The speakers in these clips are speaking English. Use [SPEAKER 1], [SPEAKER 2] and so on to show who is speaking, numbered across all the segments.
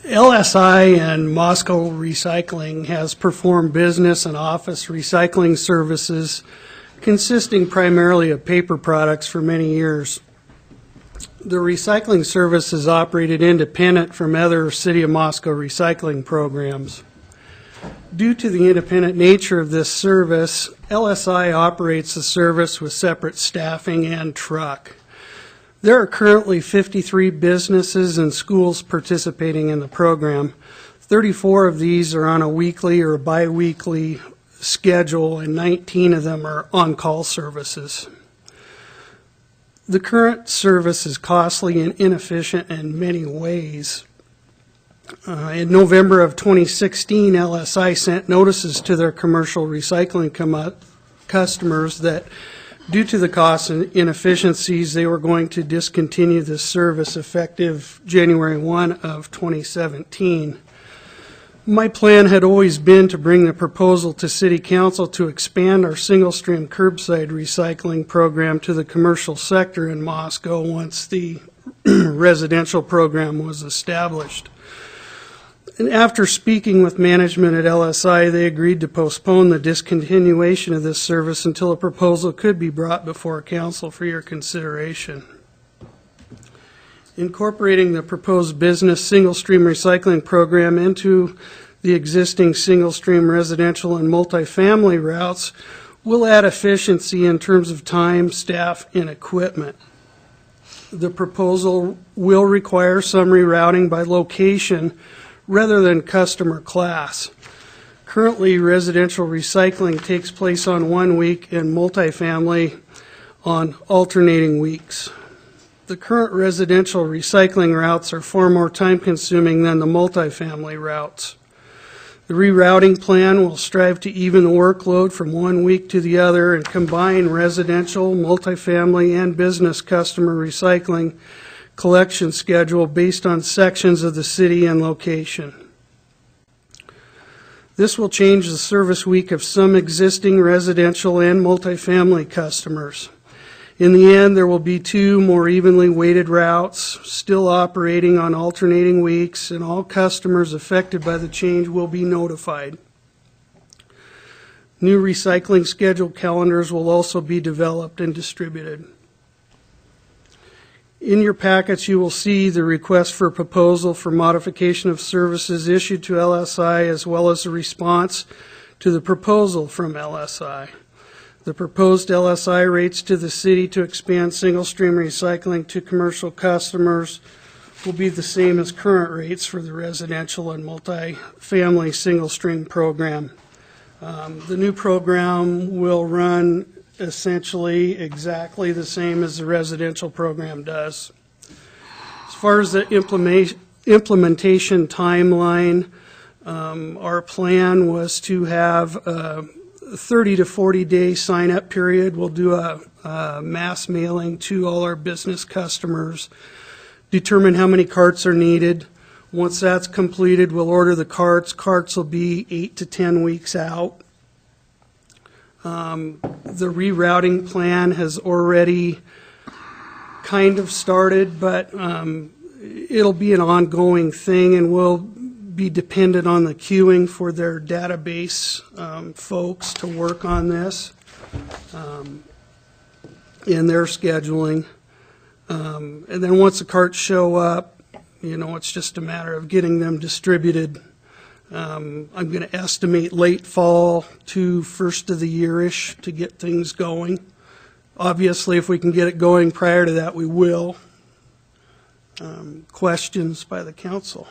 [SPEAKER 1] LSI and Moscow Recycling has performed business and office recycling services consisting primarily of paper products for many years. The recycling service is operated independent from other City of Moscow recycling programs. Due to the independent nature of this service, LSI operates the service with separate staffing and truck. There are currently 53 businesses and schools participating in the program. 34 of these are on a weekly or bi-weekly schedule, and 19 of them are on-call services. The current service is costly and inefficient in many ways. In November of 2016, LSI sent notices to their commercial recycling customers that due to the costs and inefficiencies, they were going to discontinue this service effective January 1 of 2017. My plan had always been to bring the proposal to City Council to expand our single-stream curbside recycling program to the commercial sector in Moscow once the residential program was established. And after speaking with management at LSI, they agreed to postpone the discontinuation of this service until a proposal could be brought before Council for your consideration. Incorporating the proposed business single-stream recycling program into the existing single-stream residential and multifamily routes will add efficiency in terms of time, staff, and equipment. The proposal will require some rerouting by location rather than customer class. Currently, residential recycling takes place on 1 week and multifamily on alternating weeks. The current residential recycling routes are far more time-consuming than the multifamily routes. The rerouting plan will strive to even the workload from 1 week to the other and combine residential, multifamily, and business customer recycling collection schedule based on sections of the city and location. This will change the service week of some existing residential and multifamily customers. In the end, there will be 2 more evenly weighted routes still operating on alternating weeks, and all customers affected by the change will be notified. New recycling schedule calendars will also be developed and distributed. In your packets, you will see the request for proposal for modification of services issued to LSI, as well as a response to the proposal from LSI. The proposed LSI rates to the city to expand single-stream recycling to commercial customers will be the same as current rates for the residential and multi-family single-stream program. The new program will run essentially exactly the same as the residential program does. As far as the implementation timeline, our plan was to have a 30 to 40 day sign-up period. We'll do a mass mailing to all our business customers, determine how many carts are needed. Once that's completed, we'll order the carts. Carts will be 8 to 10 weeks out. The rerouting plan has already kind of started, but it'll be an ongoing thing, and will be dependent on the queuing for their database folks to work on this in their scheduling. And then once the carts show up, it's just a matter of getting them distributed. I'm going to estimate late fall to first of the year-ish to get things going. Obviously, if we can get it going prior to that, we will. Questions by the council?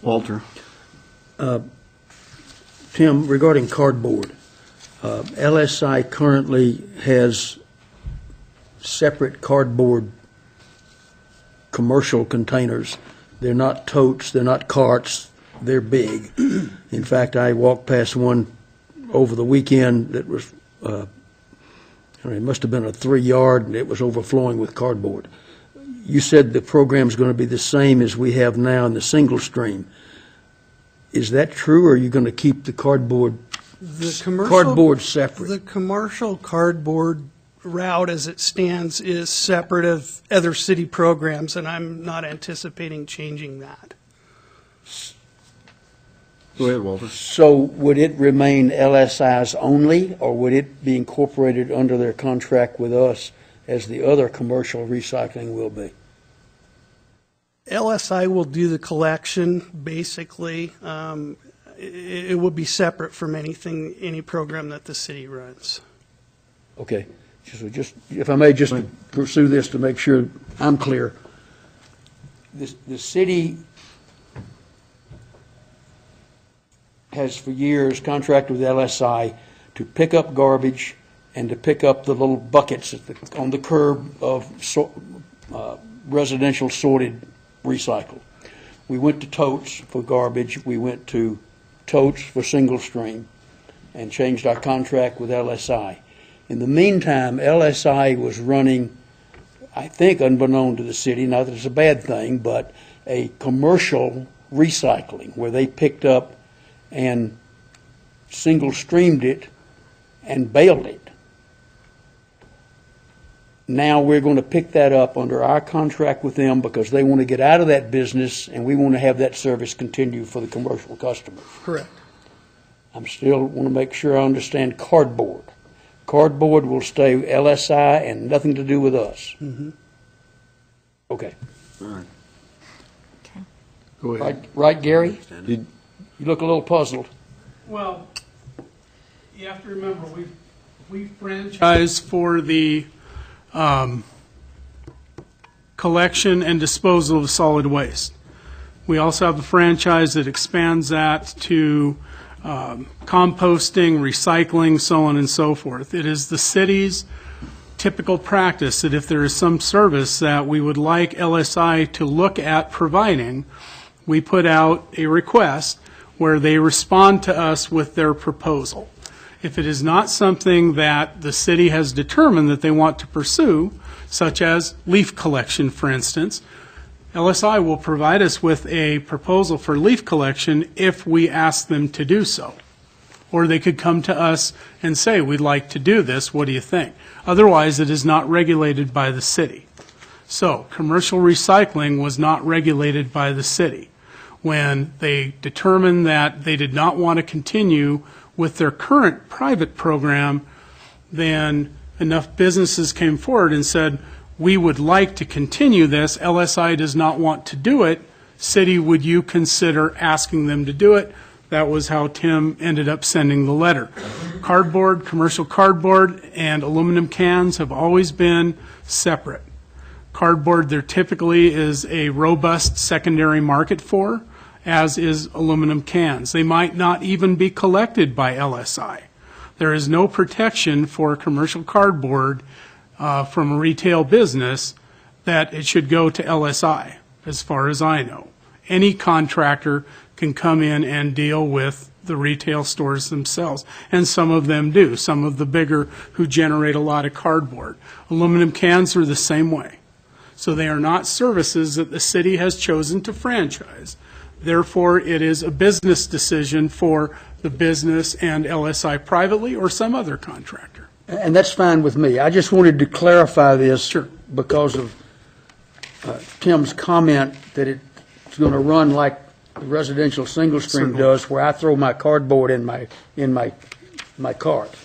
[SPEAKER 2] Walter. Tim, regarding cardboard, LSI currently has separate cardboard commercial containers. They're not totes, they're not carts, they're big. In fact, I walked past one over the weekend that was, it must have been a 3-yard, and it was overflowing with cardboard. You said the program's going to be the same as we have now in the single stream. Is that true, or are you going to keep the cardboard separate?
[SPEAKER 1] The commercial cardboard route as it stands is separate of other city programs, and I'm not anticipating changing that.
[SPEAKER 3] Go ahead, Walter.
[SPEAKER 2] So would it remain LSI's only, or would it be incorporated under their contract with us as the other commercial recycling will be?
[SPEAKER 1] LSI will do the collection, basically. It will be separate from any program that the city runs.
[SPEAKER 2] Okay. So just, if I may, just to pursue this to make sure I'm clear. The city has for years contracted with LSI to pick up garbage and to pick up the little buckets on the curb of residential sorted recycle. We went to totes for garbage. We went to totes for single stream and changed our contract with LSI. In the meantime, LSI was running, I think unbeknown to the city, not that it's a bad thing, but a commercial recycling where they picked up and single streamed it and baled it. Now we're going to pick that up under our contract with them because they want to get out of that business and we want to have that service continue for the commercial customers.
[SPEAKER 1] Correct.
[SPEAKER 2] I'm still want to make sure I understand cardboard. Cardboard will stay LSI and nothing to do with us.
[SPEAKER 1] Mm-hmm.
[SPEAKER 2] Okay.
[SPEAKER 3] All right.
[SPEAKER 4] Okay.
[SPEAKER 3] Go ahead.
[SPEAKER 2] Right, Gary?
[SPEAKER 3] Did-
[SPEAKER 2] You look a little puzzled.
[SPEAKER 5] Well, you have to remember, we franchise for the collection and disposal of solid waste. We also have a franchise that expands that to composting, recycling, so on and so forth. It is the city's typical practice that if there is some service that we would like LSI to look at providing, we put out a request where they respond to us with their proposal. If it is not something that the city has determined that they want to pursue, such as leaf collection, for instance, LSI will provide us with a proposal for leaf collection if we ask them to do so. Or they could come to us and say, we'd like to do this, what do you think? Otherwise, it is not regulated by the city. So, commercial recycling was not regulated by the city. When they determined that they did not want to continue with their current private program, then enough businesses came forward and said, we would like to continue this. LSI does not want to do it. City, would you consider asking them to do it? That was how Tim ended up sending the letter. Cardboard, commercial cardboard, and aluminum cans have always been separate. Cardboard, there typically is a robust secondary market for, as is aluminum cans. They might not even be collected by LSI. There is no protection for commercial cardboard from a retail business that it should go to LSI, as far as I know. Any contractor can come in and deal with the retail stores themselves, and some of them do, some of the bigger who generate a lot of cardboard. Aluminum cans are the same way. So they are not services that the city has chosen to franchise. Therefore, it is a business decision for the business and LSI privately or some other contractor.
[SPEAKER 2] And that's fine with me. I just wanted to clarify this.
[SPEAKER 5] Sure.
[SPEAKER 2] Because of Tim's comment that it's going to run like the residential single stream
[SPEAKER 5] Certainly.
[SPEAKER 2] does, where I throw my cardboard in my cart.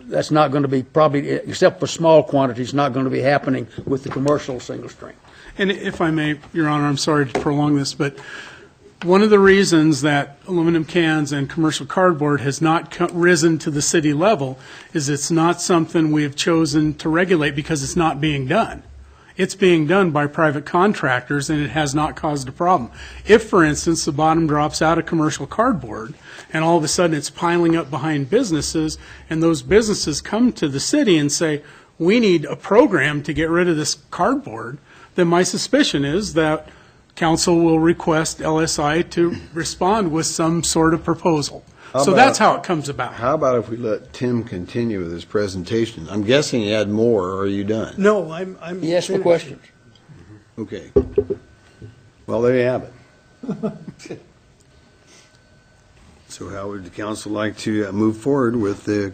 [SPEAKER 2] That's not going to be probably, except for small quantities, not going to be happening with the commercial single stream.
[SPEAKER 5] And if I may, Your Honor, I'm sorry to prolong this, but one of the reasons that aluminum cans and commercial cardboard has not risen to the city level is it's not something we have chosen to regulate because it's not being done. It's being done by private contractors, and it has not caused a problem. If, for instance, the bottom drops out of commercial cardboard, and all of a sudden it's piling up behind businesses, and those businesses come to the city and say, we need a program to get rid of this cardboard, then my suspicion is that council will request LSI to respond with some sort of proposal. So that's how it comes about.
[SPEAKER 3] How about if we let Tim continue with his presentation? I'm guessing he had more, or are you done?
[SPEAKER 1] No, I'm
[SPEAKER 2] He asked for
[SPEAKER 1] finished.
[SPEAKER 2] questions.
[SPEAKER 3] Okay. Well, there you have it. So how would the council like to move forward with the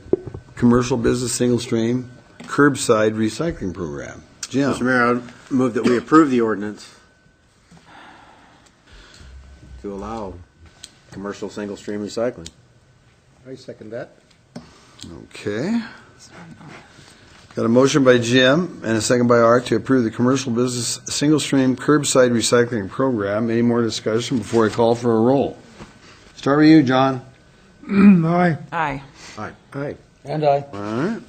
[SPEAKER 3] commercial business single-stream curbside recycling program. Jim?
[SPEAKER 4] Mr. Mayor, I move that we approve the ordinance to allow commercial single-stream recycling.
[SPEAKER 6] I second that.
[SPEAKER 3] Okay. Got a motion by Jim and a second by Art to approve the commercial business single-stream curbside recycling program. Any more discussion before I call for a roll? Start with you, John.
[SPEAKER 6] Aye.
[SPEAKER 7] Aye.
[SPEAKER 6] Aye.
[SPEAKER 2] And I.
[SPEAKER 3] All right.